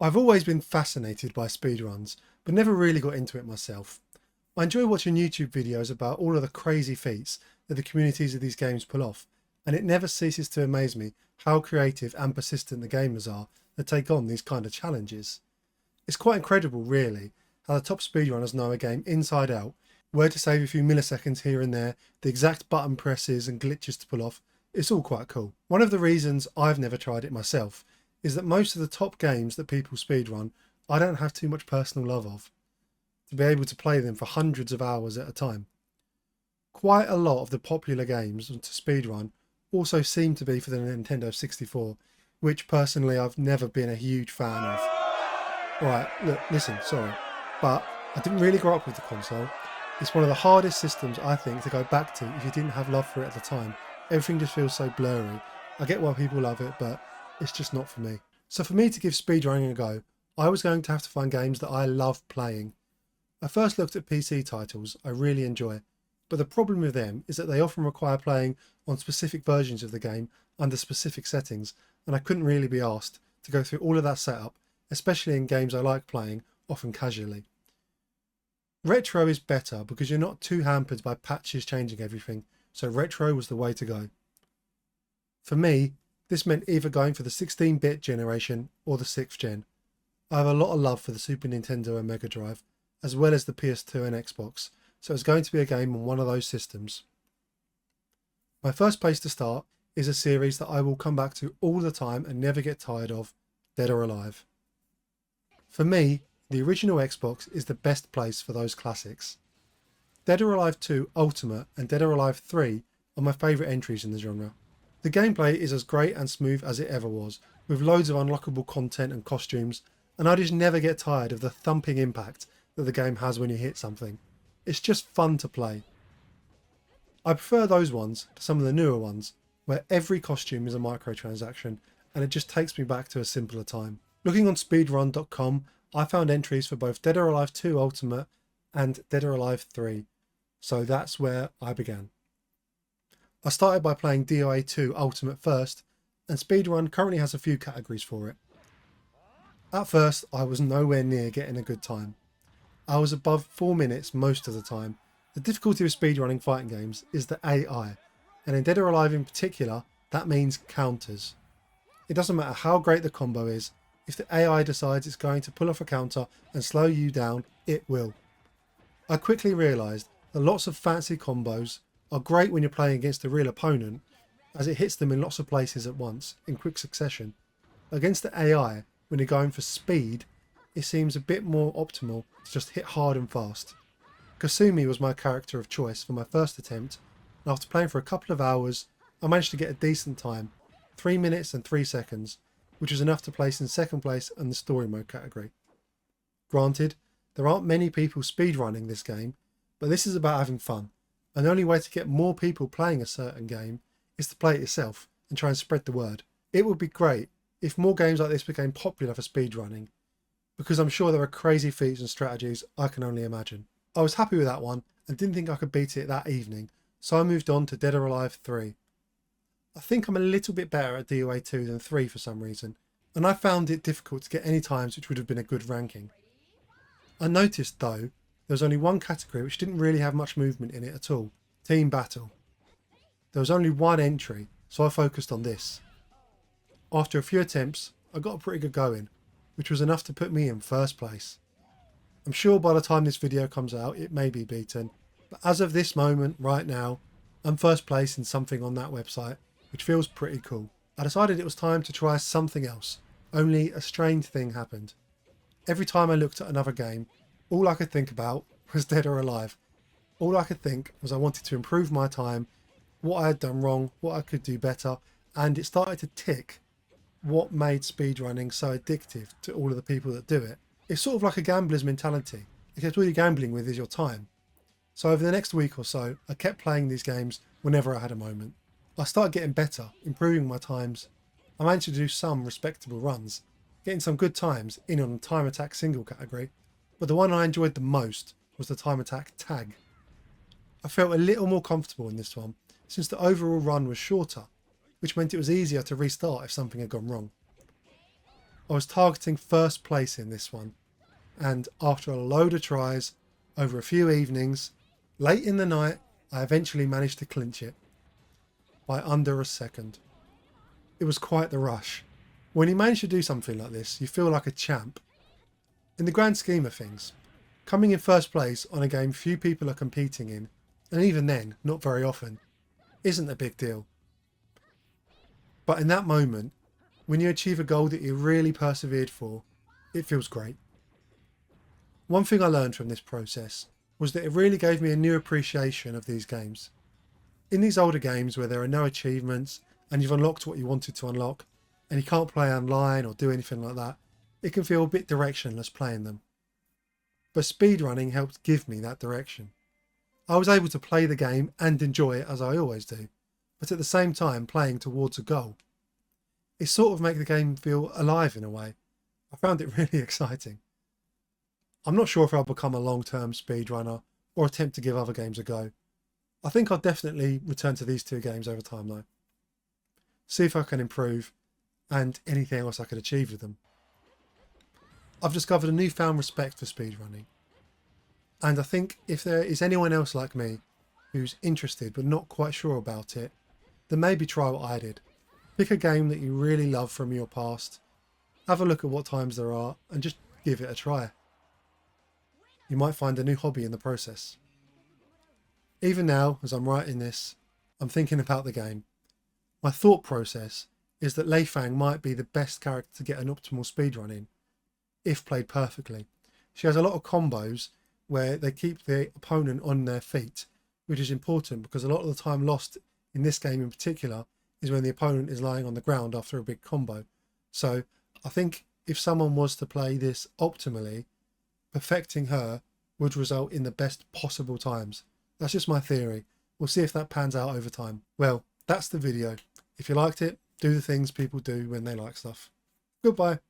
I've always been fascinated by speedruns, but never really got into it myself. I enjoy watching YouTube videos about all of the crazy feats that the communities of these games pull off, and it never ceases to amaze me how creative and persistent the gamers are that take on these kind of challenges. It's quite incredible, really, how the top speedrunners know a game inside out, where to save a few milliseconds here and there, the exact button presses and glitches to pull off. It's all quite cool. One of the reasons I've never tried it myself is that most of the top games that people speedrun, I don't have too much personal love of, to be able to play them for hundreds of hours at a time. Quite a lot of the popular games to speedrun also seem to be for the Nintendo 64, which personally I've never been a huge fan of. Alright, look, listen, sorry, but I didn't really grow up with the console. It's one of the hardest systems, I think, to go back to if you didn't have love for it at the time. Everything just feels so blurry. I get why people love it, but it's just not for me. So for me to give speedrunning a go, I was going to have to find games that I love playing. I first looked at PC titles I really enjoy, but the problem with them is that they often require playing on specific versions of the game under specific settings, and I couldn't really be asked to go through all of that setup, especially in games I like playing, often casually. Retro is better because you're not too hampered by patches changing everything, so retro was the way to go. For me, this meant either going for the 16-bit generation or the 6th gen. I have a lot of love for the Super Nintendo and Mega Drive, as well as the PS2 and Xbox, so it's going to be a game on one of those systems. My first place to start is a series that I will come back to all the time and never get tired of, Dead or Alive. For me, the original Xbox is the best place for those classics. Dead or Alive 2 Ultimate and Dead or Alive 3 are my favourite entries in the genre. The gameplay is as great and smooth as it ever was, with loads of unlockable content and costumes, and I just never get tired of the thumping impact that the game has when you hit something. It's just fun to play. I prefer those ones to some of the newer ones, where every costume is a microtransaction, and it just takes me back to a simpler time. Looking on speedrun.com, I found entries for both Dead or Alive 2 Ultimate and Dead or Alive 3, so that's where I began. I started by playing DOA 2 Ultimate first, and speedrun currently has a few categories for it. At first, I was nowhere near getting a good time. I was above 4 minutes most of the time. The difficulty with speedrunning fighting games is the AI, and in Dead or Alive in particular, that means counters. It doesn't matter how great the combo is, if the AI decides it's going to pull off a counter and slow you down, it will. I quickly realised that lots of fancy combos are great when you're playing against a real opponent, as it hits them in lots of places at once, in quick succession. Against the AI, when you're going for speed, it seems a bit more optimal to just hit hard and fast. Kasumi was my character of choice for my first attempt, and after playing for a couple of hours, I managed to get a decent time, 3 minutes and 3 seconds, which was enough to place in second place in the story mode category. Granted, there aren't many people speedrunning this game, but this is about having fun, and the only way to get more people playing a certain game is to play it yourself and try and spread the word. It would be great if more games like this became popular for speedrunning, because I'm sure there are crazy feats and strategies I can only imagine. I was happy with that one and didn't think I could beat it that evening, so I moved on to Dead or Alive 3. I think I'm a little bit better at DOA 2 than 3 for some reason, and I found it difficult to get any times which would have been a good ranking. I noticed though, there was only one category which didn't really have much movement in it at all, Team Battle. There was only one entry, so I focused on this. After a few attempts, I got a pretty good going, which was enough to put me in first place. I'm sure by the time this video comes out it may be beaten, but as of this moment, right now, I'm first place in something on that website, which feels pretty cool. I decided it was time to try something else, only a strange thing happened. Every time I looked at another game, all I could think about was Dead or Alive. All I could think was I wanted to improve my time, what I had done wrong, what I could do better, and it started to tick what made speedrunning so addictive to all of the people that do it. It's sort of like a gambler's mentality, except all you're gambling with is your time. So over the next week or so, I kept playing these games whenever I had a moment. I started getting better, improving my times. I managed to do some respectable runs, getting some good times in on the time attack single category, but the one I enjoyed the most was the time attack tag. I felt a little more comfortable in this one, since the overall run was shorter, which meant it was easier to restart if something had gone wrong. I was targeting first place in this one, and after a load of tries over a few evenings, late in the night, I eventually managed to clinch it by under a second. It was quite the rush. When you manage to do something like this, you feel like a champ. In the grand scheme of things, coming in first place on a game few people are competing in, and even then, not very often, isn't a big deal. But in that moment, when you achieve a goal that you really persevered for, it feels great. One thing I learned from this process was that it really gave me a new appreciation of these games. In these older games where there are no achievements and you've unlocked what you wanted to unlock and you can't play online or do anything like that, it can feel a bit directionless playing them. But speedrunning helped give me that direction. I was able to play the game and enjoy it as I always do, but at the same time playing towards a goal. It sort of makes the game feel alive in a way. I found it really exciting. I'm not sure if I'll become a long-term speedrunner or attempt to give other games a go. I think I'll definitely return to these two games over time though. See if I can improve and anything else I could achieve with them. I've discovered a newfound respect for speedrunning. And I think if there is anyone else like me who's interested but not quite sure about it, then maybe try what I did. Pick a game that you really love from your past, have a look at what times there are and just give it a try. You might find a new hobby in the process. Even now, as I'm writing this, I'm thinking about the game. My thought process is that Lei Fang might be the best character to get an optimal speedrun in, if played perfectly. She has a lot of combos where they keep the opponent on their feet, which is important because a lot of the time lost in this game in particular is when the opponent is lying on the ground after a big combo. So I think if someone was to play this optimally, perfecting her would result in the best possible times. That's just my theory. We'll see if that pans out over time. Well, that's the video. If you liked it, do the things people do when they like stuff. Goodbye.